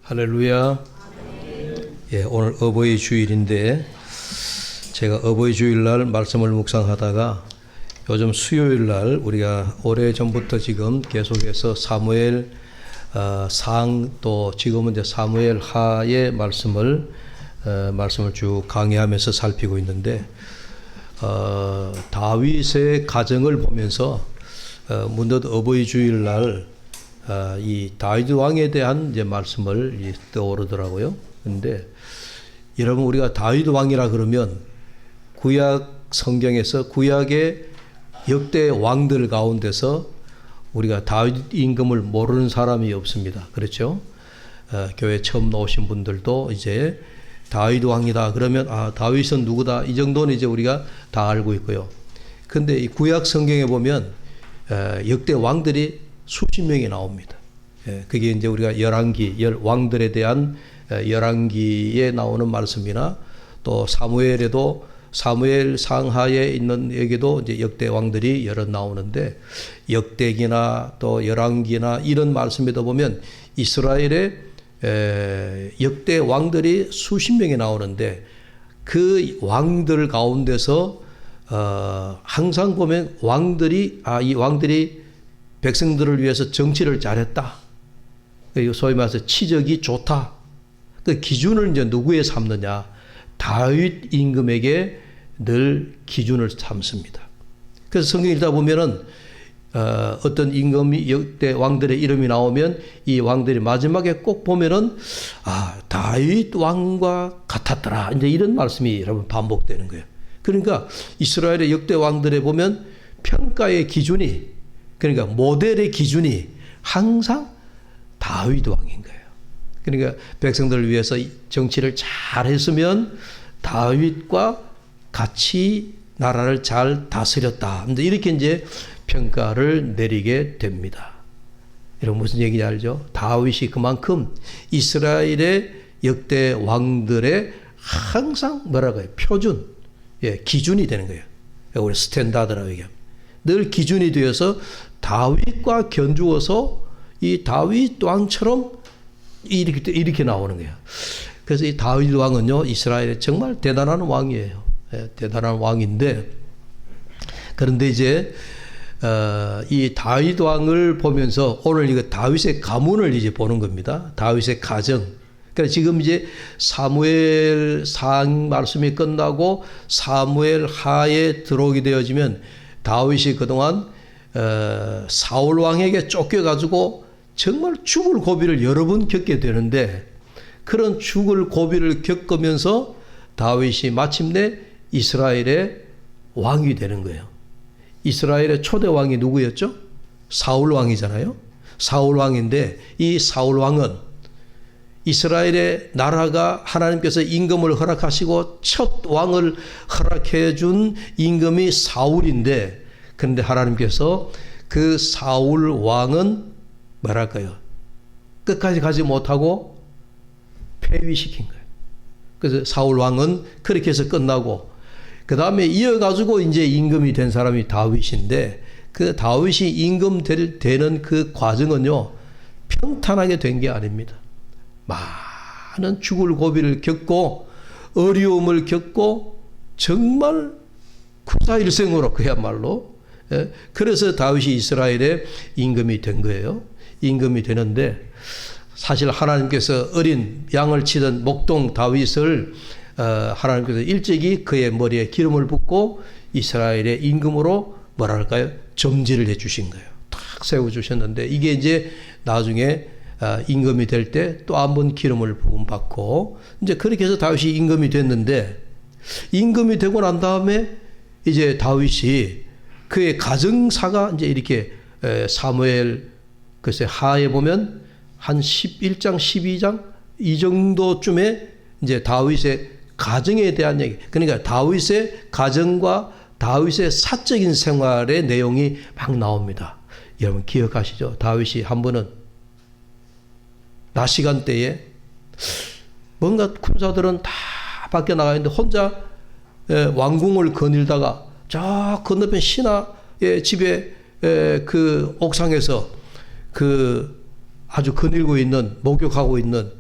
할렐루야. 예, 오늘 어버이 주일인데 제가 어버이 주일날 말씀을 묵상하다가 요즘 수요일날 우리가 오래전부터 지금 계속해서 사무엘 상 또 지금은 이제 사무엘 하의 말씀을 쭉 강의하면서 살피고 있는데 다윗의 가정을 보면서 문득 어버이 주일날 이 다윗 왕에 대한 이제 말씀을 떠오르더라고요. 근데 여러분 우리가 다윗 왕이라 그러면 구약 성경에서 구약의 역대 왕들 가운데서 우리가 다윗 임금을 모르는 사람이 없습니다. 그렇죠? 교회 처음 나오신 분들도 이제 다윗 왕이다 그러면 다윗은 누구다 이 정도는 이제 우리가 다 알고 있고요. 근데 이 구약 성경에 보면 역대 왕들이 수십 명이 나옵니다. 그게 이제 우리가 열왕기, 왕들에 대한 열왕기에 나오는 말씀이나 또 사무엘에도 사무엘 상하에 있는 여기도 이제 역대 왕들이 여러 나오는데 역대기나 또 열왕기나 이런 말씀에도 보면 이스라엘의 역대 왕들이 수십 명이 나오는데 그 왕들 가운데서 항상 보면 왕들이 이 왕들이 백성들을 위해서 정치를 잘했다. 소위 말해서 치적이 좋다. 그 기준을 이제 누구에 삼느냐? 다윗 임금에게 늘 기준을 삼습니다. 그래서 성경 읽다 보면은 어떤 임금이 역대 왕들의 이름이 나오면 이 왕들이 마지막에 꼭 보면은 다윗 왕과 같았더라. 이제 이런 말씀이 여러분 반복되는 거예요. 그러니까 이스라엘의 역대 왕들에 보면 평가의 기준이 그러니까 모델의 기준이 항상 다윗 왕인 거예요. 그러니까 백성들을 위해서 정치를 잘 했으면 다윗과 같이 나라를 잘 다스렸다. 이렇게 이제 평가를 내리게 됩니다. 여러분 무슨 얘기인지 알죠? 다윗이 그만큼 이스라엘의 역대 왕들의 항상 뭐라고 해요? 표준, 기준이 되는 거예요. 우리 스탠다드라고 얘기합니다. 늘 기준이 되어서 다윗과 견주어서 이 다윗 왕처럼 이렇게 나오는 거예요. 그래서 이 다윗 왕은요, 이스라엘의 정말 대단한 왕이에요. 대단한 왕인데, 그런데 이제, 이 다윗 왕을 보면서 오늘 이거 다윗의 가문을 이제 보는 겁니다. 다윗의 가정. 그러니까 지금 이제 사무엘 상 말씀이 끝나고 사무엘 하에 들어오게 되어지면 다윗이 그동안 사울 왕에게 쫓겨가지고 정말 죽을 고비를 여러 번 겪게 되는데 그런 죽을 고비를 겪으면서 다윗이 마침내 이스라엘의 왕이 되는 거예요. 이스라엘의 초대 왕이 누구였죠? 사울 왕이잖아요. 사울 왕인데 이 사울 왕은 이스라엘의 나라가 하나님께서 임금을 허락하시고 첫 왕을 허락해 준 임금이 사울인데 그런데 하나님께서 그 사울 왕은 뭐랄까요? 끝까지 가지 못하고 폐위시킨 거예요. 그래서 사울 왕은 그렇게 해서 끝나고 그 다음에 이어가지고 이제 임금이 된 사람이 다윗인데 그 다윗이 임금 되는 그 과정은요 평탄하게 된 게 아닙니다. 많은 죽을 고비를 겪고 어려움을 겪고 정말 구사일생으로 그야말로 그래서 다윗이 이스라엘의 임금이 된 거예요. 임금이 되는데 사실 하나님께서 어린 양을 치던 목동 다윗을 하나님께서 일찍이 그의 머리에 기름을 붓고 이스라엘의 임금으로 뭐랄까요? 점지를 해 주신 거예요. 탁 세워주셨는데 이게 이제 나중에 임금이 될 때 또 한 번 기름을 부음받고 이제 그렇게 해서 다윗이 임금이 됐는데 임금이 되고 난 다음에 이제 다윗이 그의 가정사가 이제 이렇게 사무엘 글쎄 하에 보면 한 11장 12장 이 정도쯤에 이제 다윗의 가정에 대한 얘기 그러니까 다윗의 가정과 다윗의 사적인 생활의 내용이 막 나옵니다. 여러분 기억하시죠? 다윗이 한 번은 낮 시간대에 뭔가 군사들은 다 밖에 나가 있는데 혼자 왕궁을 거닐다가 저 건너편 신하의 집에 그 옥상에서 그 아주 거닐고 있는 목욕하고 있는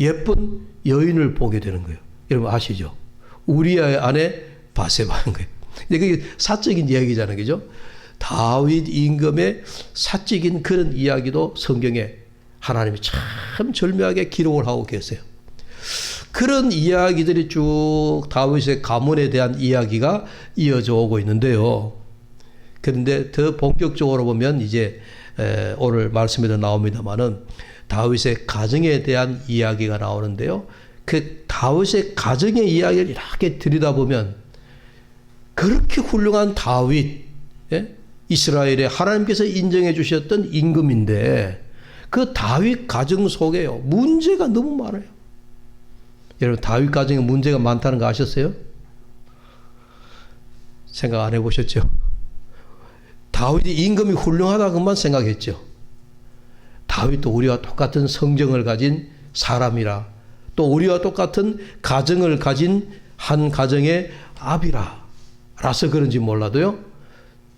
예쁜 여인을 보게 되는 거예요. 여러분 아시죠? 우리아의 아내 바세바인 거예요. 그게 사적인 이야기잖아요. 그죠? 다윗 임금의 사적인 그런 이야기도 성경에 하나님이 참 절묘하게 기록을 하고 계세요. 그런 이야기들이 쭉 다윗의 가문에 대한 이야기가 이어져 오고 있는데요. 그런데 더 본격적으로 보면 이제 오늘 말씀에도 나옵니다마는 다윗의 가정에 대한 이야기가 나오는데요. 그 다윗의 가정의 이야기를 이렇게 들여다보면 그렇게 훌륭한 다윗, 이스라엘의 하나님께서 인정해 주셨던 임금인데 그 다윗 가정 속에요. 문제가 너무 많아요. 여러분 다윗 가정에 문제가 많다는 거 아셨어요? 생각 안 해보셨죠? 다윗이 임금이 훌륭하다고만 생각했죠. 다윗도 우리와 똑같은 성정을 가진 사람이라 또 우리와 똑같은 가정을 가진 한 가정의 아비라서 그런지 몰라도요.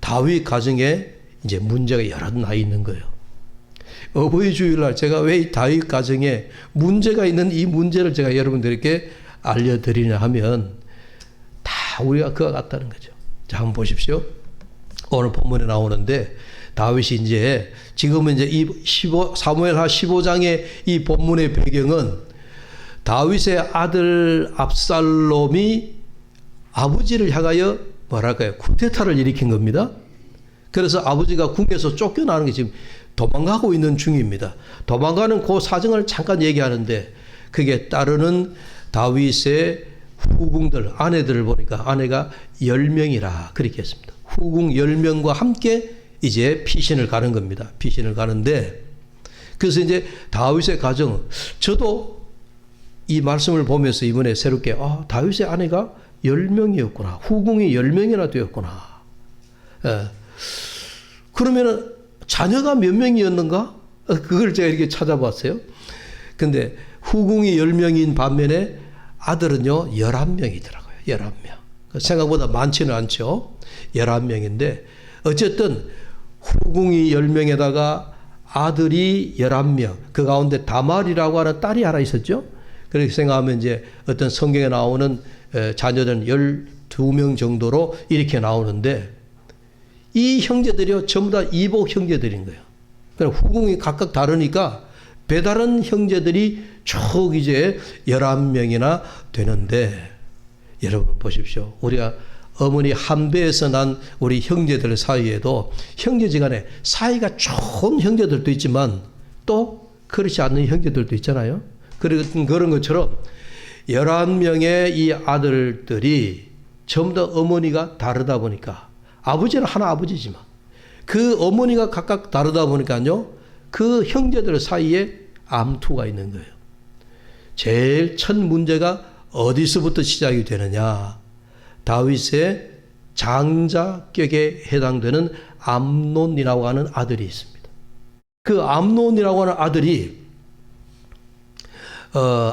다윗 가정에 이제 문제가 여러 나 있는 거예요. 어버이 주일날 제가 왜 다윗 가정에 문제가 있는 이 문제를 제가 여러분들에게 알려드리냐 하면 다 우리가 그와 같다는 거죠. 자, 한번 보십시오. 오늘 본문에 나오는데 다윗이 이제 지금은 이제 이 사무엘하 15장의 이 본문의 배경은 다윗의 아들 압살롬이 아버지를 향하여 뭐랄까요? 쿠데타를 일으킨 겁니다. 그래서 아버지가 궁에서 쫓겨나는 게 지금 도망가고 있는 중입니다. 도망가는 그 사정을 잠깐 얘기하는데 그게 따르는 다윗의 후궁들, 아내들을 보니까 아내가 10명이라 그렇게 했습니다. 후궁 10명과 함께 이제 피신을 가는 겁니다. 피신을 가는데 그래서 이제 다윗의 가정, 저도 이 말씀을 보면서 이번에 새롭게 다윗의 아내가 10명이었구나. 후궁이 10명이나 되었구나. 그러면은 자녀가 몇 명이었는가? 그걸 제가 이렇게 찾아봤어요. 근데 후궁이 10명인 반면에 아들은요 11명이더라고요. 11명. 생각보다 많지는 않죠. 11명인데 어쨌든 후궁이 10명에다가 아들이 11명, 그 가운데 다말이라고 하는 딸이 하나 있었죠. 그렇게 생각하면 이제 어떤 성경에 나오는 자녀들은 12명 정도로 이렇게 나오는데 이 형제들이요 전부 다 이복 형제들인 거예요. 그러니까 후궁이 각각 다르니까 배다른 형제들이 쭉 이제 11명이나 되는데 여러분 보십시오. 우리가 어머니 한 배에서 난 우리 형제들 사이에도 형제지간에 사이가 좋은 형제들도 있지만 또 그렇지 않는 형제들도 있잖아요. 그런 것처럼 11명의 이 아들들이 전부 다 어머니가 다르다 보니까 아버지는 하나 아버지지만 그 어머니가 각각 다르다 보니까요. 그 형제들 사이에 암투가 있는 거예요. 제일 첫 문제가 어디서부터 시작이 되느냐. 다윗의 장자격에 해당되는 암논이라고 하는 아들이 있습니다. 그 암논이라고 하는 아들이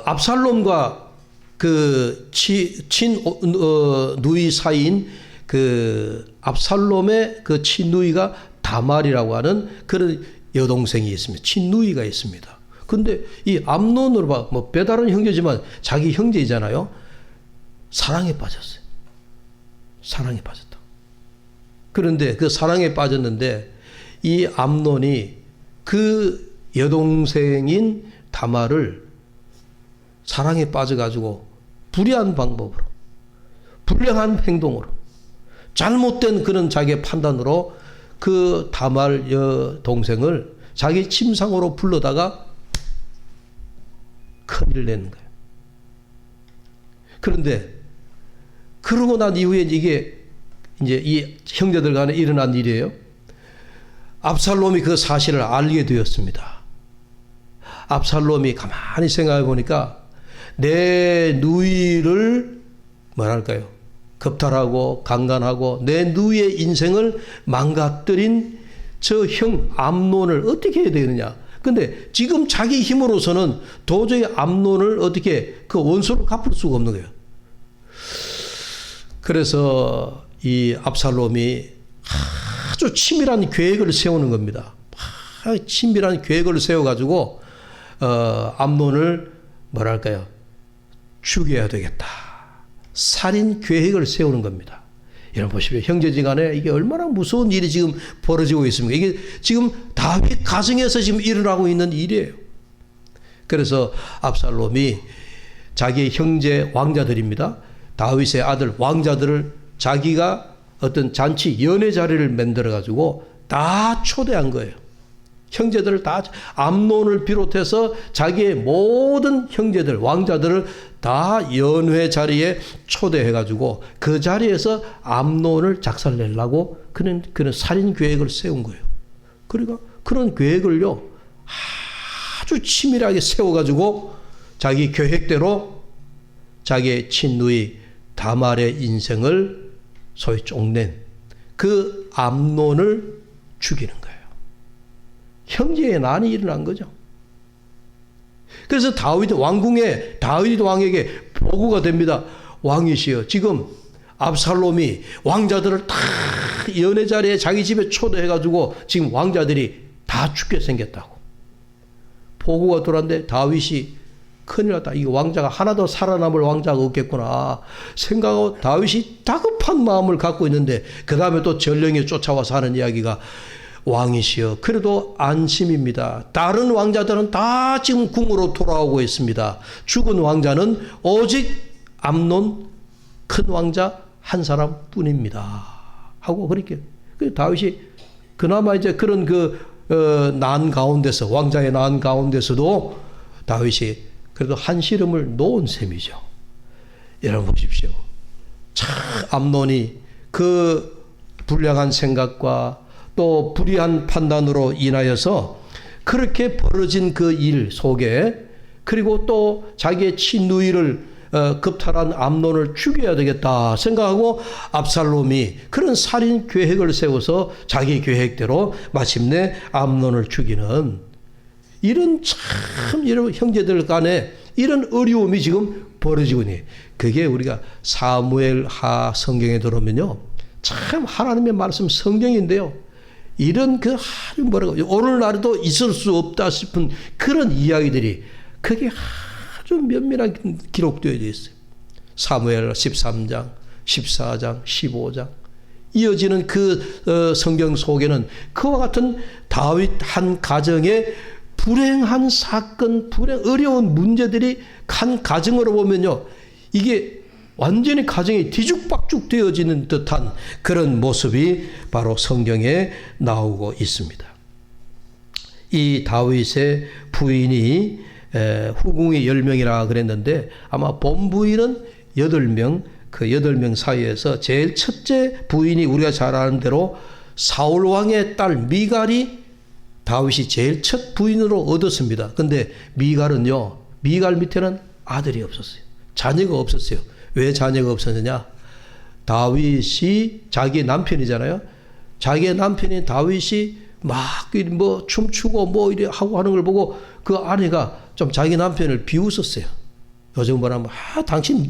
압살롬과 그 친누이 사이인 그 압살롬의 그 친누이가 다말이라고 하는 그런 여동생이 있습니다. 친누이가 있습니다. 근데 이 암논으로 봐, 뭐 배다른 형제지만 자기 형제이잖아요. 사랑에 빠졌어요. 사랑에 빠졌다. 그런데 그 사랑에 빠졌는데 이 암논이 그 여동생인 다말을 사랑에 빠져가지고 불의한 방법으로, 불량한 행동으로, 잘못된 그런 자기의 판단으로 그 다말 여동생을 자기 침상으로 불러다가 큰일을 내는 거예요. 그런데 그러고 난 이후에 이게 이제 이 형제들 간에 일어난 일이에요. 압살롬이 그 사실을 알게 되었습니다. 압살롬이 가만히 생각해 보니까 내 누이를 뭐랄까요? 겁탈하고 강간하고 내 누이의 인생을 망가뜨린 저 형 암논을 어떻게 해야 되느냐. 근데 지금 자기 힘으로서는 도저히 암논을 어떻게 그 원수를 갚을 수가 없는 거예요. 그래서 이 압살롬이 아주 치밀한 계획을 세우는 겁니다. 치밀한 계획을 세워가지고 암논을 뭐랄까요? 죽여야 되겠다. 살인 계획을 세우는 겁니다. 여러분 보십시오. 형제지간에 이게 얼마나 무서운 일이 지금 벌어지고 있습니까? 이게 지금 다윗 가정에서 지금 일어나고 있는 일이에요. 그래서 압살롬이 자기의 형제 왕자들입니다. 다윗의 아들 왕자들을 자기가 어떤 잔치 연회 자리를 만들어 가지고 다 초대한 거예요. 형제들을 다, 암논을 비롯해서 자기의 모든 형제들 왕자들을 다 연회 자리에 초대해 가지고 그 자리에서 암논을 작살내려고 그런 살인 계획을 세운 거예요. 그러니까 그런 계획을요 아주 치밀하게 세워 가지고 자기 계획대로 자기의 친누이 다말의 인생을 소위 쪽낸 그 암논을 죽이는 거예요. 형제의 난이 일어난 거죠. 그래서 왕궁에 다윗 왕에게 보고가 됩니다. 왕이시여, 지금 압살롬이 왕자들을 다 연회 자리에 자기 집에 초대해가지고 지금 왕자들이 다 죽게 생겼다고. 보고가 들어왔는데 다윗이 큰일 났다. 이 왕자가 하나도 살아남을 왕자가 없겠구나 생각하고 다윗이 다급한 마음을 갖고 있는데 그 다음에 또 전령이 쫓아와서 하는 이야기가 왕이시여 그래도 안심입니다. 다른 왕자들은 다 지금 궁으로 돌아오고 있습니다. 죽은 왕자는 오직 암논 큰 왕자 한 사람뿐입니다. 하고 그렇게 다윗이 그나마 이제 그런 난 가운데서 왕자의 난 가운데서도 다윗이 그래도 한시름을 놓은 셈이죠. 여러분 보십시오. 참 암논이 그 불량한 생각과 또 불의한 판단으로 인하여서 그렇게 벌어진 그 일 속에 그리고 또 자기의 친누이를 겁탈한 암논을 죽여야 되겠다 생각하고 압살롬이 그런 살인 계획을 세워서 자기 계획대로 마침내 암논을 죽이는 이런 참 여러분 형제들 간에 이런 어려움이 지금 벌어지고 있네. 그게 우리가 사무엘하 성경에 들어오면요 참 하나님의 말씀 성경인데요. 이런 오늘날에도 있을 수 없다 싶은 그런 이야기들이 그게 아주 면밀하게 기록되어 있어요. 사무엘 13장, 14장, 15장 이어지는 그 성경 속에는 그와 같은 다윗 한 가정의 불행한 사건, 어려운 문제들이 한 가정으로 보면요 이게 완전히 가정이 뒤죽박죽 되어지는 듯한 그런 모습이 바로 성경에 나오고 있습니다. 이 다윗의 부인이 후궁이 10명이라 그랬는데 아마 본부인은 8명, 그 8명 사이에서 제일 첫째 부인이 우리가 잘 아는 대로 사울 왕의 딸 미갈이 다윗이 제일 첫 부인으로 얻었습니다. 근데 미갈 밑에는 아들이 없었어요. 자녀가 없었어요. 왜 자녀가 없었느냐? 다윗이 자기 남편이잖아요. 자기 남편인 다윗이 막 춤추고 이래 하고 하는 걸 보고 그 아내가 좀 자기 남편을 비웃었어요. 요즘 말하면 당신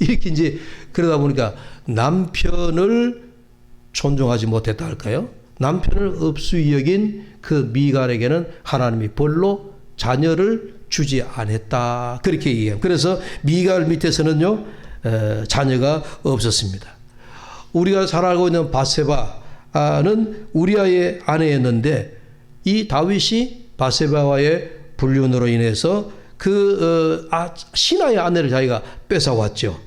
이렇게 이제 그러다 보니까 남편을 존중하지 못했다 할까요? 남편을 업수히 여긴 그 미갈에게는 하나님이 벌로 자녀를 주지 않았다. 그렇게 얘기해요. 그래서 미갈 밑에서는요, 자녀가 없었습니다. 우리가 잘 알고 있는 바세바는 우리아의 아내였는데 이 다윗이 바세바와의 불륜으로 인해서 신하의 아내를 자기가 뺏어왔죠.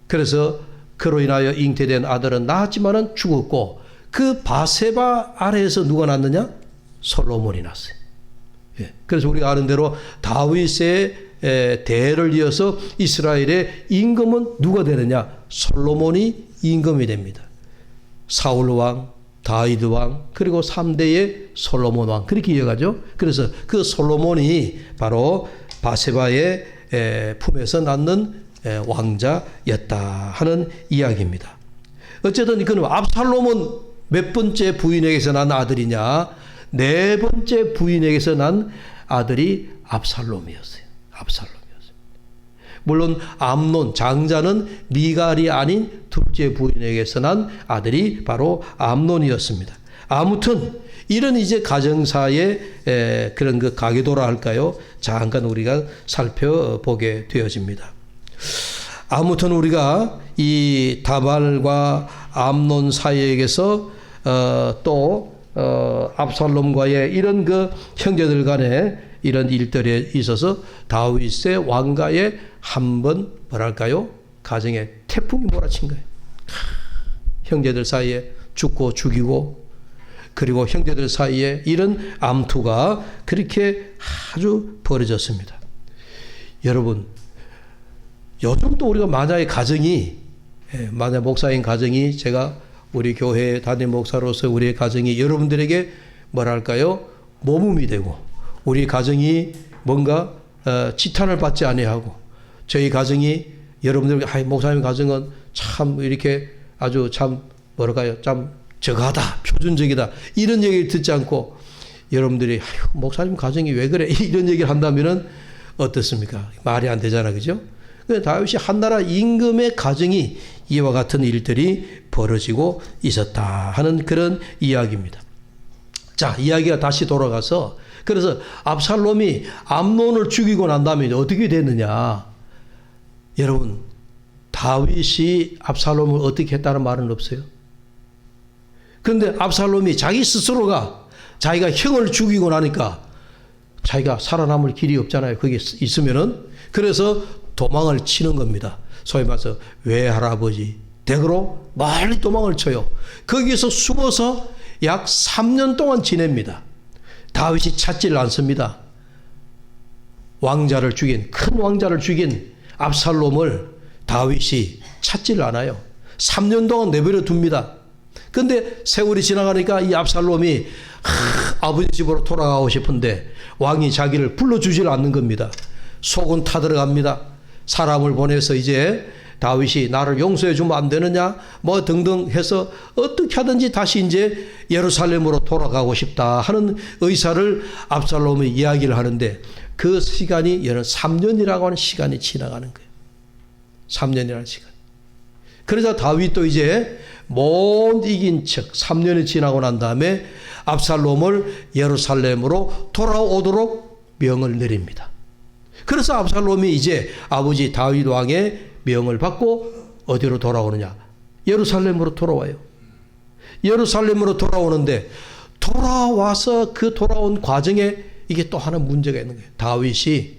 그래서 그로 인하여 잉태된 아들은 낳았지만은 죽었고 그 바세바 아래에서 누가 낳느냐? 솔로몬이 낳았어요. 예. 그래서 우리가 아는 대로 다윗의 대를 이어서 이스라엘의 임금은 누가 되느냐? 솔로몬이 임금이 됩니다. 사울 왕, 다윗 왕, 그리고 3대의 솔로몬 왕 그렇게 이어가죠. 그래서 그 솔로몬이 바로 바세바의 품에서 낳는 왕자였다 하는 이야기입니다. 어쨌든 그는 압살롬은 몇 번째 부인에게서 난 아들이냐? 4번째 부인에게서 난 아들이 압살롬이었어요. 물론 암논 장자는 미갈이 아닌 둘째 부인에게서 난 아들이 바로 암논이었습니다. 아무튼 이런 이제 가정사의 그런 그 가계도라 할까요? 잠깐 우리가 살펴보게 되어집니다. 아무튼 우리가 이 다말과 암논 사이에게서 또 압살롬과의 이런 그 형제들 간에 이런 일들에 있어서 다윗의 왕가에 한번 뭐랄까요? 가정에 태풍이 몰아친 거예요. 형제들 사이에 죽고 죽이고, 그리고 형제들 사이에 이런 암투가 그렇게 아주 벌어졌습니다. 여러분, 요즘도 우리가 만약에 가정이, 만약 목사인 가정이, 제가 우리 교회 담임 목사로서 우리의 가정이 여러분들에게 뭐랄까요? 모범이 되고, 우리 가정이 뭔가 지탄을 받지 아니하고, 저희 가정이 여러분들, 목사님 가정은 참 이렇게 아주 참 뭐랄까요? 참 저가다, 표준적이다, 이런 얘기를 듣지 않고 여러분들이 목사님 가정이 왜 그래? 이런 얘기를 한다면은 어떻습니까? 말이 안 되잖아, 그죠? 다윗이 한나라 임금의 가정이 이와 같은 일들이 벌어지고 있었다 하는 그런 이야기입니다. 자, 이야기가 다시 돌아가서, 그래서 압살롬이 암논을 죽이고 난 다음에 어떻게 됐느냐? 여러분, 다윗이 압살롬을 어떻게 했다는 말은 없어요. 그런데 압살롬이 자기 스스로가 자기가 형을 죽이고 나니까 자기가 살아남을 길이 없잖아요. 거기 있으면은. 그래서 도망을 치는 겁니다. 소위 말해서 외할아버지 댁으로 멀리 도망을 쳐요. 거기서 숨어서 약 3년 동안 지냅니다. 다윗이 찾지를 않습니다. 왕자를 죽인, 큰 왕자를 죽인 압살롬을 다윗이 찾지를 않아요. 3년 동안 내버려 둡니다. 근데 세월이 지나가니까 이 압살롬이 아버지 집으로 돌아가고 싶은데 왕이 자기를 불러주질 않는 겁니다. 속은 타들어갑니다. 사람을 보내서 이제 다윗이 나를 용서해 주면 안 되느냐 뭐 등등 해서 어떻게 하든지 다시 이제 예루살렘으로 돌아가고 싶다 하는 의사를 압살롬이 이야기를 하는데, 그 시간이 여러 3년이라고 하는 시간이 지나가는 거예요. 3년이라는 시간. 그래서 다윗도 이제 못 이긴 척 3년이 지나고 난 다음에 압살롬을 예루살렘으로 돌아오도록 명을 내립니다. 그래서 압살롬이 이제 아버지 다윗 왕의 명을 받고 어디로 돌아오느냐? 예루살렘으로 돌아와요. 예루살렘으로 돌아오는데, 돌아와서 그 돌아온 과정에 이게 또 하나 문제가 있는 거예요. 다윗이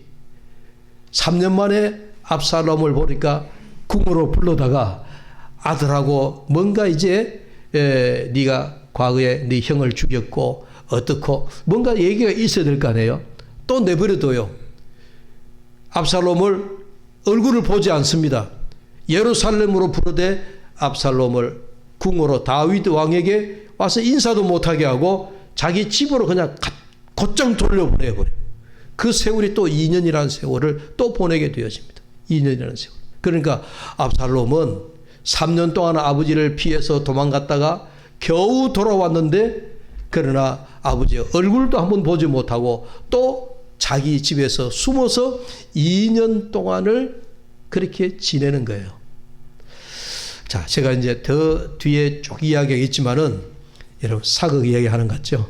3년 만에 압살롬을 보니까 궁으로 불러다가 아들하고 뭔가 이제 네가 과거에 네 형을 죽였고 어떻고 뭔가 얘기가 있어야 될 거 아니에요. 또 내버려둬요. 압살롬을 얼굴을 보지 않습니다. 예루살렘으로 부르되 압살롬을 궁으로 다윗 왕에게 와서 인사도 못하게 하고 자기 집으로 그냥 곧장 돌려보내버려요. 그 세월이 또 2년이라는 세월을 또 보내게 되어집니다. 2년이라는 세월. 그러니까 압살롬은 3년 동안 아버지를 피해서 도망갔다가 겨우 돌아왔는데, 그러나 아버지의 얼굴도 한번 보지 못하고 또 자기 집에서 숨어서 2년 동안을 그렇게 지내는 거예요. 자, 제가 이제 더 뒤에 쭉 이야기가 있지만은 여러분 사극 이야기 하는 것 같죠?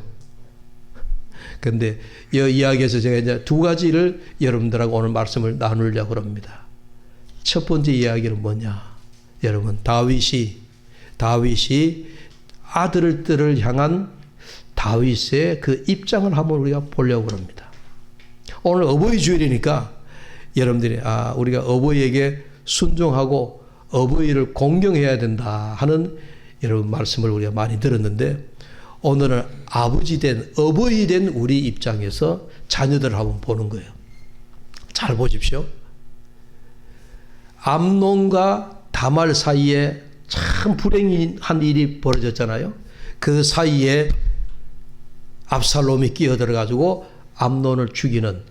근데 이 이야기에서 제가 이제 두 가지를 여러분들하고 오늘 말씀을 나누려고 합니다. 첫 번째 이야기는 뭐냐? 여러분, 다윗이 아들들을 향한 다윗의 그 입장을 한번 우리가 보려고 합니다. 오늘 어버이 주일이니까 여러분들이 우리가 어버이에게 순종하고 어버이를 공경해야 된다 하는 여러분 말씀을 우리가 많이 들었는데, 오늘은 아버지 된 어버이 된 우리 입장에서 자녀들을 한번 보는 거예요. 잘 보십시오. 암논과 다말 사이에 참 불행한 일이 벌어졌잖아요. 그 사이에 압살롬이 끼어들어가지고 암논을 죽이는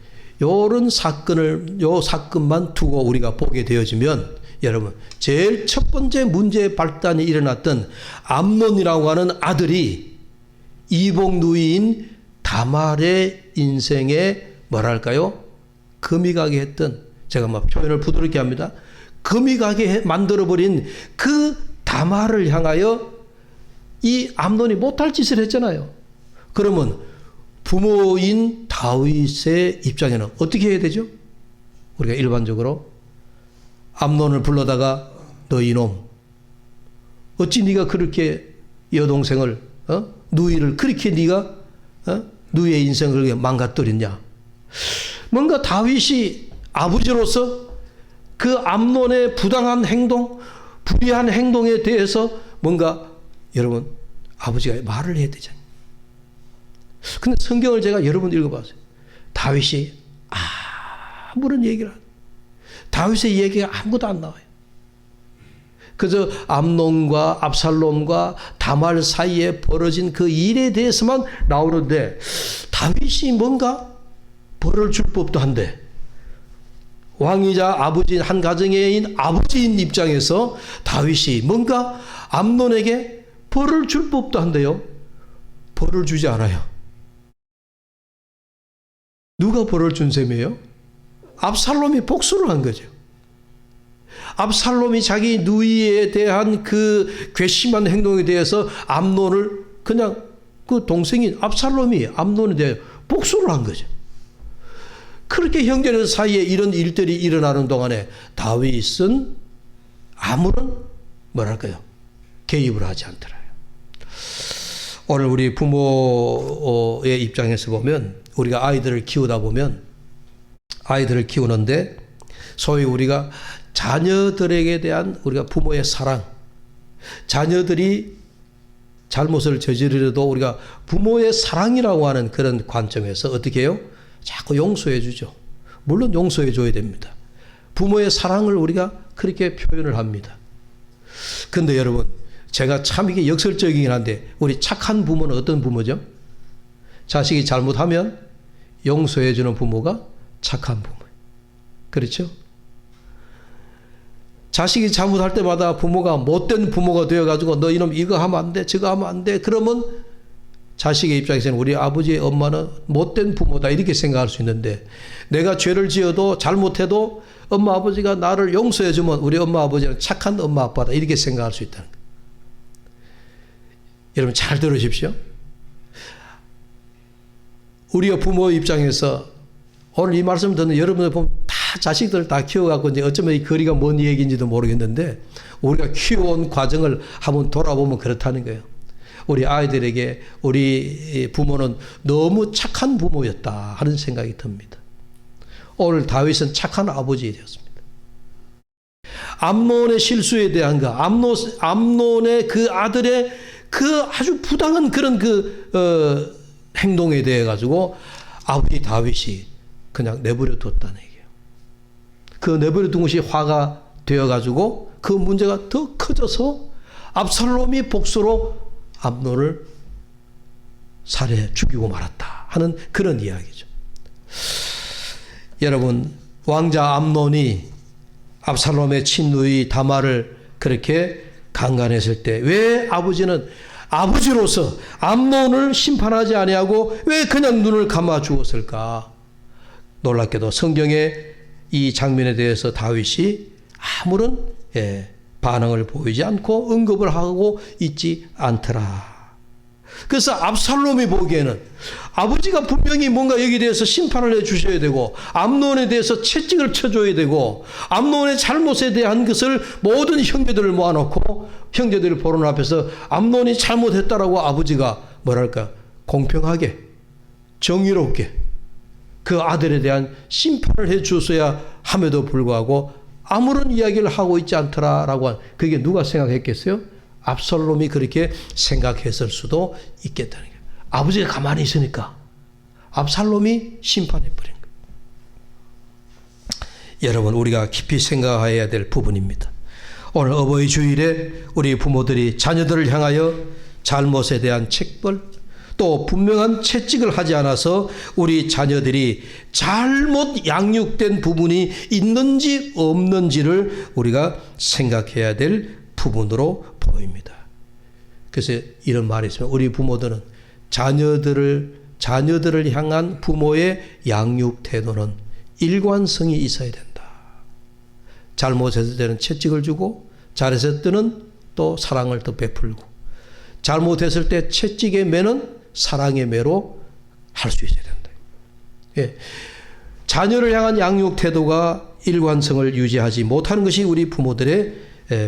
요런 사건만 두고 우리가 보게 되어지면, 여러분, 제일 첫 번째 문제의 발단이 일어났던 암논이라고 하는 아들이 이복 누이인 다말의 인생에 뭐랄까요? 금이 가게 했던, 제가 막 표현을 부드럽게 합니다. 금이 가게 만들어버린 그 다말을 향하여 이 암논이 못할 짓을 했잖아요. 그러면 부모인 다윗의 입장에는 어떻게 해야 되죠? 우리가 일반적으로 암논을 불러다가 너 이놈 어찌 네가 그렇게 여동생을 누이를 그렇게 네가 누이의 인생을 그렇게 망가뜨렸냐. 뭔가 다윗이 아버지로서 그 암논의 부당한 행동, 불의한 행동에 대해서 뭔가 여러분 아버지가 말을 해야 되잖아요. 근데 성경을 제가 여러 번 읽어봤어요. 다윗이 아무런 얘기를 안 해요. 다윗의 얘기가 아무것도 안 나와요. 그저 암논과 압살롬과 다말 사이에 벌어진 그 일에 대해서만 나오는데 다윗이 뭔가 벌을 줄 법도 한데 왕이자 아버지인 한 가정의 아버지인 입장에서 다윗이 뭔가 암논에게 벌을 줄 법도 한데요. 벌을 주지 않아요. 누가 벌을 준 셈이에요? 압살롬이 복수를 한 거죠. 압살롬이 자기 누이에 대한 그 괘씸한 행동에 대해서 암논을 그냥 그 동생인 압살롬이 암논에 대해 복수를 한 거죠. 그렇게 형제들 사이에 이런 일들이 일어나는 동안에 다윗은 아무런 뭐랄까요? 개입을 하지 않더라요. 오늘 우리 부모의 입장에서 보면 우리가 아이들을 키우다 보면 아이들을 키우는데 소위 우리가 자녀들에게 대한 우리가 부모의 사랑, 자녀들이 잘못을 저지르려도 우리가 부모의 사랑이라고 하는 그런 관점에서 어떻게 해요? 자꾸 용서해 주죠. 물론 용서해 줘야 됩니다. 부모의 사랑을 우리가 그렇게 표현을 합니다. 그런데 여러분 제가 참 이게 역설적이긴 한데 우리 착한 부모는 어떤 부모죠? 자식이 잘못하면 용서해 주는 부모가 착한 부모예요. 그렇죠? 자식이 잘못할 때마다 부모가 못된 부모가 되어가지고 너 이놈 이거 하면 안 돼, 저거 하면 안 돼. 그러면 자식의 입장에서는 우리 아버지, 엄마는 못된 부모다 이렇게 생각할 수 있는데 내가 죄를 지어도 잘못해도 엄마, 아버지가 나를 용서해 주면 우리 엄마, 아버지는 착한 엄마, 아빠다 이렇게 생각할 수 있다는 거예요. 여러분 잘 들으십시오. 우리가 부모 입장에서 오늘 이 말씀 듣는 여러분들 보면 다 자식들 다 키워갖고 이제 어쩌면 이 거리가 뭔 얘기인지도 모르겠는데 우리가 키워온 과정을 한번 돌아보면 그렇다는 거예요. 우리 아이들에게 우리 부모는 너무 착한 부모였다 하는 생각이 듭니다. 오늘 다윗은 착한 아버지 되었습니다. 암논의 실수에 대한 거, 암논의 그 아들의 그 아주 부당한 그런 행동에 대해 가지고 아버지 다윗이 그냥 내버려 뒀다는 얘기예요. 그 내버려 둔 것이 화가 되어 가지고 그 문제가 더 커져서 압살롬이 복수로 암논을 살해 죽이고 말았다 하는 그런 이야기죠. 여러분 왕자 암논이 압살롬의 친누이 다말을 그렇게 강간했을 때 왜 아버지는 아버지로서 암논을 심판하지 아니하고 왜 그냥 눈을 감아 주었을까? 놀랍게도 성경에 이 장면에 대해서 다윗이 아무런 반응을 보이지 않고 언급을 하고 있지 않더라. 그래서 압살롬이 보기에는 아버지가 분명히 뭔가 여기에 대해서 심판을 해 주셔야 되고 암논에 대해서 채찍을 쳐줘야 되고 암논의 잘못에 대한 것을 모든 형제들을 모아놓고 형제들 보는 앞에서 암논이 잘못했다라고 아버지가 뭐랄까 공평하게 정의롭게 그 아들에 대한 심판을 해 주었어야 함에도 불구하고 아무런 이야기를 하고 있지 않더라라고 그게 누가 생각했겠어요? 압살롬이 그렇게 생각했을 수도 있겠다는 거예요. 아버지가 가만히 있으니까 압살롬이 심판해버린 거예요. 여러분 우리가 깊이 생각해야 될 부분입니다. 오늘 어버이 주일에 우리 부모들이 자녀들을 향하여 잘못에 대한 책벌 또 분명한 채찍을 하지 않아서 우리 자녀들이 잘못 양육된 부분이 있는지 없는지를 우리가 생각해야 될 부분으로 보입니다. 그래서 이런 말이 있습니다. 우리 부모들은 자녀들을 향한 부모의 양육 태도는 일관성이 있어야 된다. 잘못했을 때는 채찍을 주고 잘했을 때는 또 사랑을 더 베풀고 잘못했을 때 채찍에 매는 사랑의 매로 할 수 있어야 된다. 예. 자녀를 향한 양육 태도가 일관성을 유지하지 못하는 것이 우리 부모들의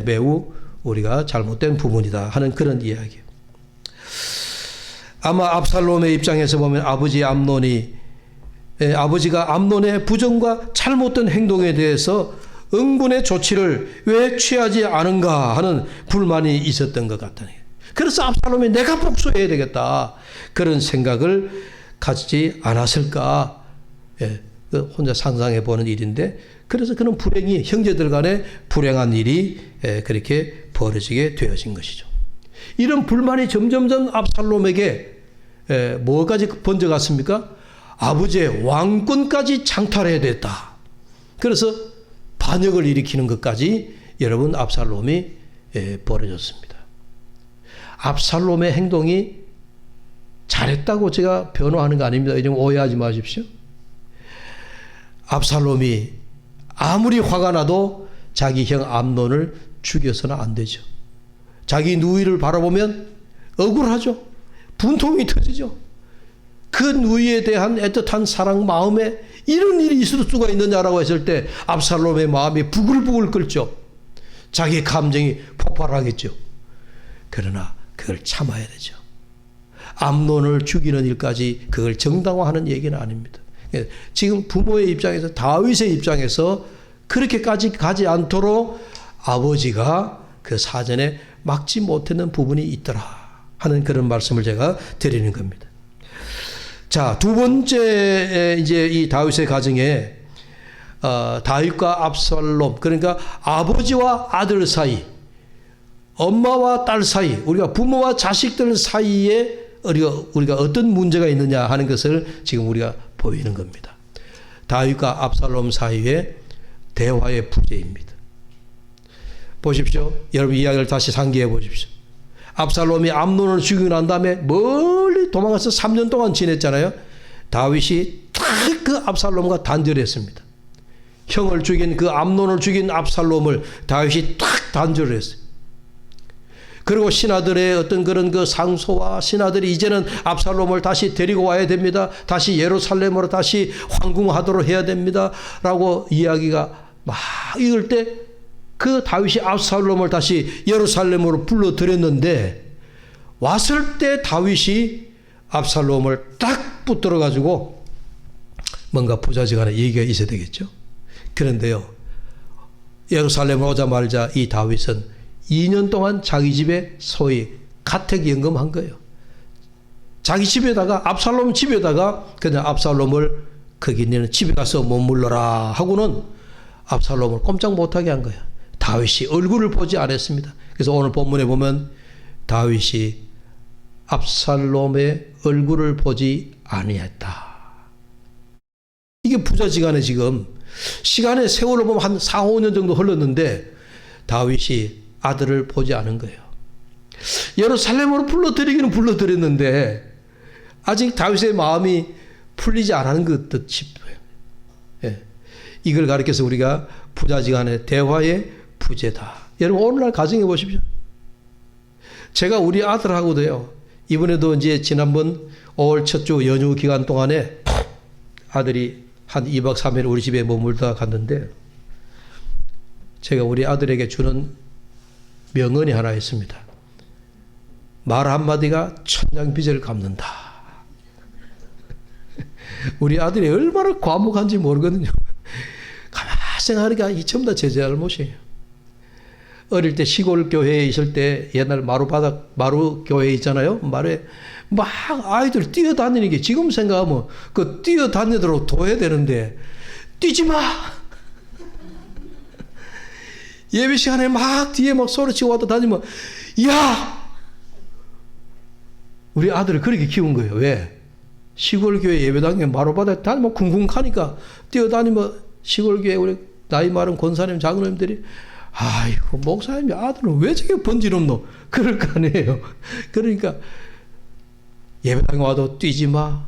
매우 우리가 잘못된 부분이다 하는 그런 이야기예요. 아마 압살롬의 입장에서 보면 아버지가 암논의 부정과 잘못된 행동에 대해서 응분의 조치를 왜 취하지 않은가 하는 불만이 있었던 것 같다는 거예요. 그래서 압살롬이 내가 복수해야 되겠다 그런 생각을 가지지 않았을까. 예, 혼자 상상해 보는 일인데, 그래서 그런 불행이, 형제들 간에 불행한 일이 그렇게 벌어지게 되어진 것이죠. 이런 불만이 점점점 압살롬에게 뭐까지 번져갔습니까? 아버지의 왕권까지 장탈해야 됐다. 그래서 반역을 일으키는 것까지 여러분 압살롬이 벌어졌습니다. 압살롬의 행동이 잘했다고 제가 변호하는 거 아닙니다. 이런 오해하지 마십시오. 압살롬이 아무리 화가 나도 자기 형 암논을 죽여서는 안 되죠. 자기 누이를 바라보면 억울하죠. 분통이 터지죠. 그 누이에 대한 애틋한 사랑 마음에 이런 일이 있을 수가 있느냐라고 했을 때 압살롬의 마음이 부글부글 끓죠. 자기 감정이 폭발하겠죠. 그러나 그걸 참아야 되죠. 암논을 죽이는 일까지 그걸 정당화하는 얘기는 아닙니다. 지금 부모의 입장에서, 다윗의 입장에서 그렇게까지 가지 않도록 아버지가 그 사전에 막지 못했는 부분이 있더라 하는 그런 말씀을 제가 드리는 겁니다. 자, 두 번째 이제 이 다윗의 가정에 다윗과 압살롬, 그러니까 아버지와 아들 사이, 엄마와 딸 사이, 우리가 부모와 자식들 사이에 우리가 어떤 문제가 있느냐 하는 것을 지금 우리가 보이는 겁니다. 다윗과 압살롬 사이의 대화의 부재입니다. 보십시오. 여러분 이야기를 다시 상기해 보십시오. 압살롬이 암논을 죽이고 난 다음에 멀리 도망가서 3년 동안 지냈잖아요. 다윗이 딱 그 압살롬과 단절했습니다. 형을 죽인 그 암논을 죽인 압살롬을 다윗이 딱 단절을 했어요. 그리고 신하들의 어떤 그런 그 상소와 신하들이 이제는 압살롬을 다시 데리고 와야 됩니다. 다시 예루살렘으로 다시 황궁하도록 해야 됩니다. 라고 이야기가 막 이럴 때 그 다윗이 압살롬을 다시 예루살렘으로 불러들였는데, 왔을 때 다윗이 압살롬을 딱 붙들어 가지고 뭔가 부자지간에 얘기가 있어야 되겠죠. 그런데요, 예루살렘 오자마자 이 다윗은 2년 동안 자기 집에 소위 가택연금한 거예요. 자기 집에다가, 압살롬 집에다가 그냥 압살롬을 거기 있는 집에 가서 머물러라 하고는 압살롬을 꼼짝 못하게 한 거예요. 다윗이 얼굴을 보지 않았습니다. 그래서 오늘 본문에 보면 다윗이 압살롬의 얼굴을 보지 아니했다. 이게 부자지간에 지금 시간의 세월을 보면 한 4, 5년 정도 흘렀는데 다윗이 아들을 보지 않은 거예요. 예루살렘으로 불러들이기는 불러들였는데 아직 다윗의 마음이 풀리지 않은 것 싶어요. 예. 이걸 가리켜서 우리가 부자지간의 대화의 부재다. 여러분 오늘날 가정해 보십시오. 제가 우리 아들하고도요, 이번에도 이제 지난번 5월 첫 주 연휴 기간 동안에 아들이 한 2박 3일 우리 집에 머물다 갔는데, 제가 우리 아들에게 주는 명언이 하나 있습니다. 말 한마디가 천냥빚을 갚는다. 우리 아들이 얼마나 과묵한지 모르거든요. 가만히 생각하니까 이 전부 다 제 잘못이에요. 어릴 때 시골 교회에 있을 때 옛날 마루 교회 있잖아요. 마루에 막 아이들 뛰어다니는 게 지금 생각하면 그 뛰어다니도록 둬야 되는데 뛰지 마. 예배 시간에 막 뒤에 막 소리치고 왔다 다니면 야! 우리 아들을 그렇게 키운 거예요. 왜? 시골 교회 예배당에 마루바닥에 다니면 쿵쿵 가니까 뛰어다니면 시골 교회 우리 나이 많은 권사님 장로님들이 아이고 목사님 아들은 왜 저렇게 번지럽노? 그럴 거 아니에요. 그러니까 예배당에 와도 뛰지 마.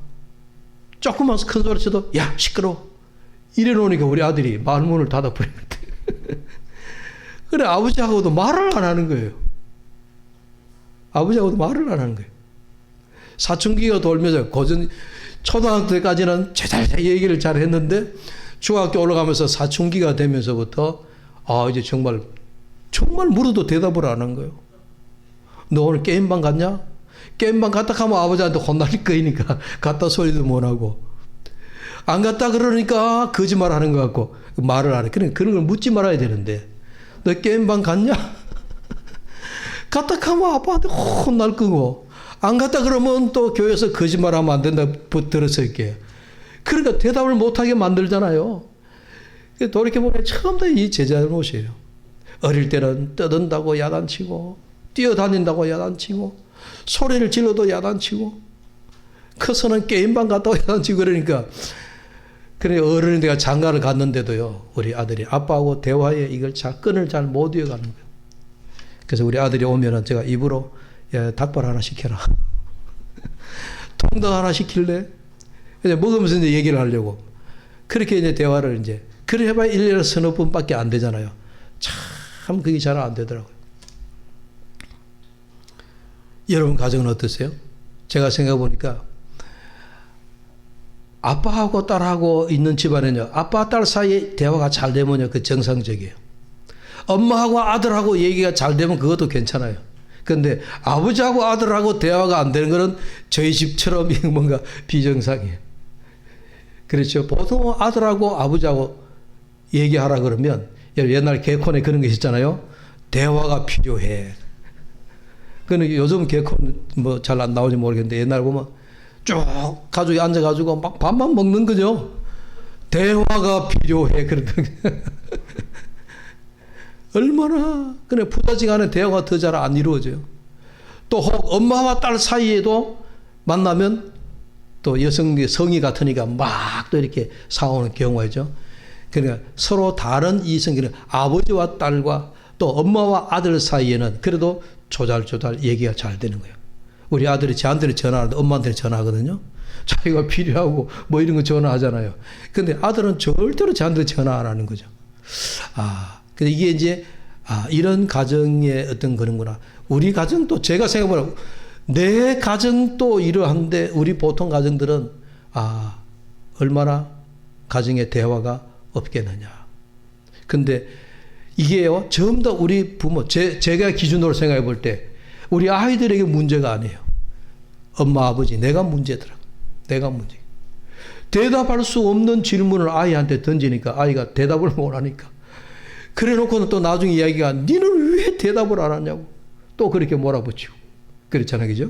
조금만 큰 소리 쳐도 야 시끄러워. 이래 놓으니까 우리 아들이 말문을 닫아버립니다. 그래 아버지하고도 말을 안 하는 거예요. 아버지하고도 말을 안 하는 거예요. 사춘기가 돌면서 초등학교 때까지는 제잘 얘기를 잘 했는데 중학교 올라가면서 사춘기가 되면서부터 이제 정말 물어도 대답을 안 한 거예요. 너 오늘 게임방 갔냐? 게임방 갔다 하면 아버지한테 혼날 거니까 갔다 소리도 못 하고, 안 갔다 그러니까 거짓말 하는 것 같고 말을 안 해. 그런 걸 묻지 말아야 되는데, 너 게임방 갔냐? 갔다 하면 아빠한테 혼날 거고, 안 갔다 그러면 또 교회에서 거짓말하면 안 된다 들었을게. 그러니까 대답을 못하게 만들잖아요. 돌이켜보면 처음 다 이 제 잘못이에요. 어릴 때는 떠든다고 야단치고, 뛰어다닌다고 야단치고, 소리를 질러도 야단치고, 커서는 게임방 갔다고 야단치고 그러니까, 그래 어른이 내가 장가를 갔는데도요, 우리 아들이 아빠하고 대화에 이걸 끈을 잘 못 이어가는 거예요. 그래서 우리 아들이 오면은 제가 입으로, 야, 닭발 하나 시켜라. 통닭 하나 시킬래? 이제 먹으면서 이제 얘기를 하려고. 그렇게 이제 대화를 이제, 그래 해봐야 1년에 서너 번밖에 안 되잖아요. 참 그게 잘 안 되더라고요. 여러분 가정은 어떠세요? 제가 생각해 보니까 아빠하고 딸하고 있는 집안은요, 아빠 딸 사이에 대화가 잘 되면요, 그 정상적이에요. 엄마하고 아들하고 얘기가 잘 되면 그것도 괜찮아요. 그런데 아버지하고 아들하고 대화가 안 되는 것은 저희 집처럼 뭔가 비정상이에요. 그렇죠. 보통 아들하고 아버지하고 얘기하라 그러면, 옛날 개콘에 그런 게 있었잖아요. 대화가 필요해. 근데 요즘 개콘 뭐 잘 안 나오지 모르겠는데, 옛날 보면 쭉 가족이 앉아가지고 막 밥만 먹는 거죠. 대화가 필요해. 그러던 얼마나, 그래, 부자지간에 대화가 더 잘 안 이루어져요. 또 엄마와 딸 사이에도 만나면 또 성이 같으니까 막 또 이렇게 싸우는 경우가 있죠. 그러니까 서로 다른 이성끼리 아버지와 딸과 또 엄마와 아들 사이에는 그래도 조잘조잘 얘기가 잘 되는 거예요. 우리 아들이 저한테 전화하는데 엄마한테 전화하거든요. 자기가 필요하고 뭐 이런 거 전화하잖아요. 근데 아들은 절대로 저한테 전화 안 하는 거죠. 근데 이게 이제, 이런 가정의 어떤 그런구나. 우리 가정도 제가 생각해보면 내 가정도 이러한데 우리 보통 가정들은, 얼마나 가정의 대화가 없겠느냐. 근데 이게요, 전부 다 우리 부모, 제가 기준으로 생각해 볼 때 우리 아이들에게 문제가 아니에요. 엄마, 아버지, 내가 문제더라고. 내가 문제. 대답할 수 없는 질문을 아이한테 던지니까 아이가 대답을 못 하니까. 그래 놓고는 또 나중에 이야기가, 니는 왜 대답을 안 하냐고. 또 그렇게 몰아붙이고. 그렇잖아요. 그죠?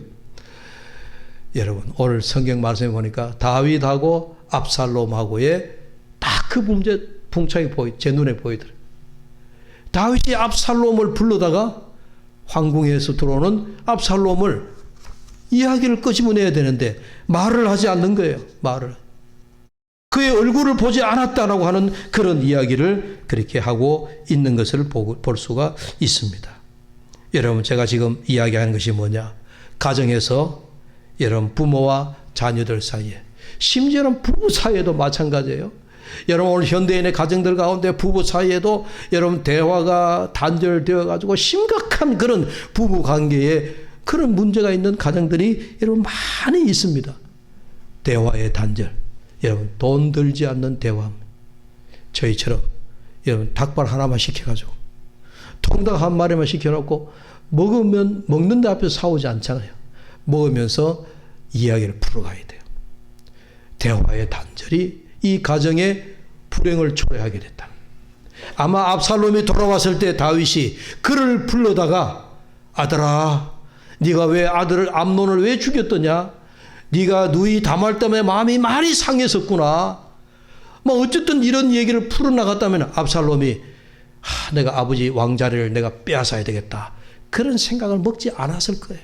여러분, 오늘 성경 말씀에 보니까 다윗하고 압살롬하고의 딱 그 문제 풍차이 제 눈에 보이더라고요. 다윗이 압살롬을 불러다가 황궁에서 들어오는 압살롬을 이야기를 끄집어내야 되는데 말을 하지 않는 거예요. 말을. 그의 얼굴을 보지 않았다라고 하는 그런 이야기를 그렇게 하고 있는 것을 볼 수가 있습니다. 여러분, 제가 지금 이야기하는 것이 뭐냐? 가정에서 여러분 부모와 자녀들 사이에, 심지어는 부부 사이에도 마찬가지예요. 여러분, 오늘 현대인의 가정들 가운데 부부 사이에도 여러분 대화가 단절되어 가지고 심각한 그런 부부 관계에 그런 문제가 있는 가정들이 여러분 많이 있습니다. 대화의 단절. 여러분, 돈 들지 않는 대화. 저희처럼 여러분 닭발 하나만 시켜가지고 통닭 한 마리만 시켜놓고 먹는데 앞에서 싸우지 않잖아요. 먹으면서 이야기를 풀어가야 돼요. 대화의 단절이 이 가정의 불행을 초래하게 됐다. 아마 압살롬이 돌아왔을 때 다윗이 그를 불러다가, 아들아, 네가 왜 아들을 암논을 왜 죽였더냐? 네가 누이 다말 때문에 마음이 많이 상했었구나. 뭐 어쨌든 이런 얘기를 풀어나갔다면 압살롬이 내가 아버지 왕자리를 내가 빼앗아야 되겠다, 그런 생각을 먹지 않았을 거예요.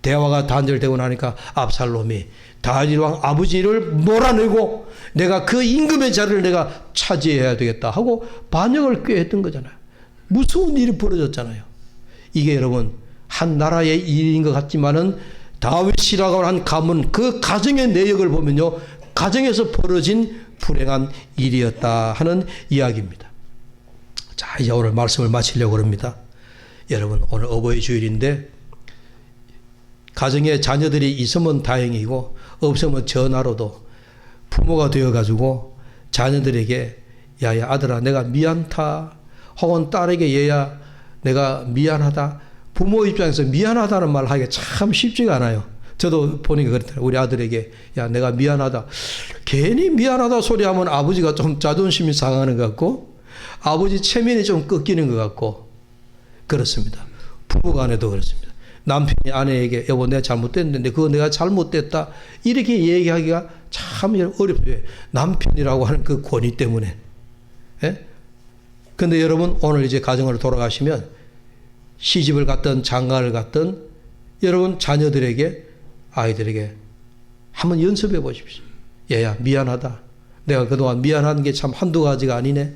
대화가 단절되고 나니까 압살롬이 다윗 왕 아버지를 몰아내고 내가 그 임금의 자리를 내가 차지해야 되겠다 하고 반역을 꾀했던 거잖아요. 무서운 일이 벌어졌잖아요. 이게 여러분 한 나라의 일인 것 같지만은 다윗이라고 한 가문, 그 가정의 내역을 보면요, 가정에서 벌어진 불행한 일이었다 하는 이야기입니다. 자, 이제 오늘 말씀을 마치려고 합니다. 여러분, 오늘 어버이 주일인데 가정에 자녀들이 있으면 다행이고 없으면 전화로도 부모가 되어가지고 자녀들에게 야야 아들아 내가 미안타 혹은 딸에게 얘야 내가 미안하다. 부모 입장에서 미안하다는 말 하기가 참 쉽지가 않아요. 저도 보니까 그렇더라고요. 우리 아들에게 야 내가 미안하다. 괜히 미안하다 소리 하면 아버지가 좀 자존심이 상하는 것 같고 아버지 체면이 좀 꺾이는 것 같고 그렇습니다. 부부간에도 그렇습니다. 남편이 아내에게 여보 내가 잘못됐는데 그거 내가 잘못됐다 이렇게 얘기하기가 참 어렵죠. 남편이라고 하는 그 권위 때문에. 그런데 여러분 오늘 이제 가정으로 돌아가시면 시집을 갔든 장가를 갔든 여러분 자녀들에게 아이들에게 한번 연습해 보십시오. 얘야 미안하다. 내가 그동안 미안한 게 참 한두 가지가 아니네.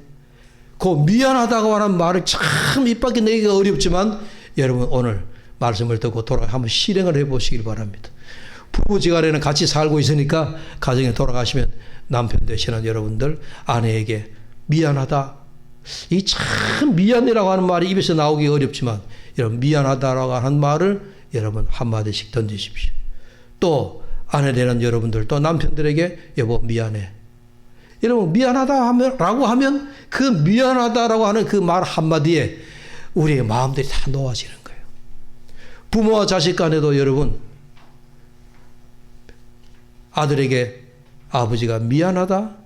그 미안하다고 하는 말을 참 입 밖에 내기가 어렵지만 여러분 오늘 말씀을 듣고 돌아가 한번 실행을 해 보시길 바랍니다. 부부지간에는 같이 살고 있으니까 가정에 돌아가시면 남편 되시는 여러분들 아내에게 미안하다. 이 참 미안이라고 하는 말이 입에서 나오기 어렵지만 여러분 미안하다라고 하는 말을 여러분 한마디씩 던지십시오. 또 아내 되는 여러분들 또 남편들에게 여보 미안해. 여러분 미안하다라고 하면 그 미안하다라고 하는 그 말 한마디에 우리의 마음들이 다 놓아지는 거예요. 부모와 자식 간에도 여러분 아들에게 아버지가 미안하다.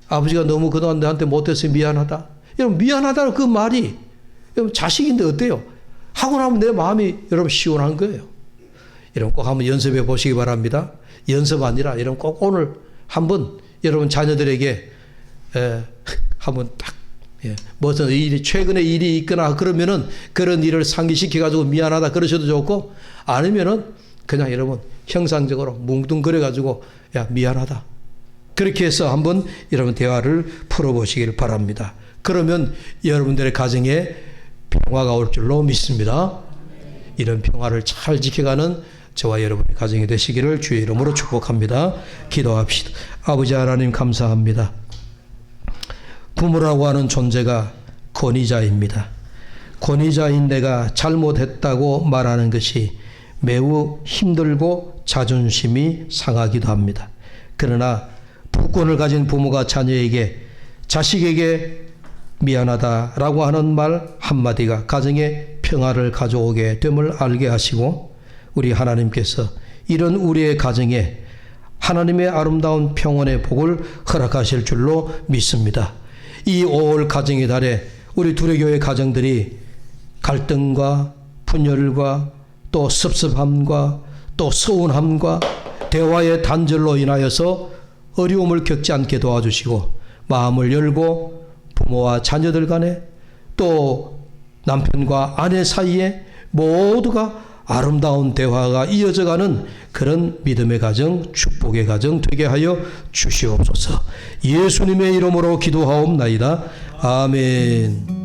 아버지가 너무 그동안 나한테 못해서 미안하다. 여러분 미안하다는 그 말이 여러분 자식인데 어때요? 하고 나면 내 마음이 여러분 시원한 거예요. 여러분 꼭 한번 연습해 보시기 바랍니다. 연습 아니라 여러분 꼭 오늘 한번 여러분 자녀들에게 한번 딱 무슨 일이 최근에 일이 있거나 그러면은 그런 일을 상기시켜 가지고 미안하다 그러셔도 좋고 아니면은 그냥 여러분 형상적으로 뭉뚱그려 가지고 야 미안하다 그렇게 해서 한번 여러분 대화를 풀어보시길 바랍니다. 그러면 여러분들의 가정에 평화가 올 줄로 믿습니다. 이런 평화를 잘 지켜가는 저와 여러분의 가정이 되시기를 주의 이름으로 축복합니다. 기도합시다. 아버지 하나님 감사합니다. 부모라고 하는 존재가 권위자입니다. 권위자인 내가 잘못했다고 말하는 것이 매우 힘들고 자존심이 상하기도 합니다. 그러나 부권을 가진 부모가 자녀에게 자식에게 미안하다라고 하는 말 한마디가 가정에 평화를 가져오게 됨을 알게 하시고 우리 하나님께서 이런 우리의 가정에 하나님의 아름다운 평온의 복을 허락하실 줄로 믿습니다. 이 5월 가정의 달에 우리 두레교회 가정들이 갈등과 분열과 또 섭섭함과 또 서운함과 대화의 단절로 인하여서 어려움을 겪지 않게 도와주시고 마음을 열고 부모와 자녀들 간에 또 남편과 아내 사이에 모두가 아름다운 대화가 이어져가는 그런 믿음의 가정, 축복의 가정 되게 하여 주시옵소서. 예수님의 이름으로 기도하옵나이다. 아멘.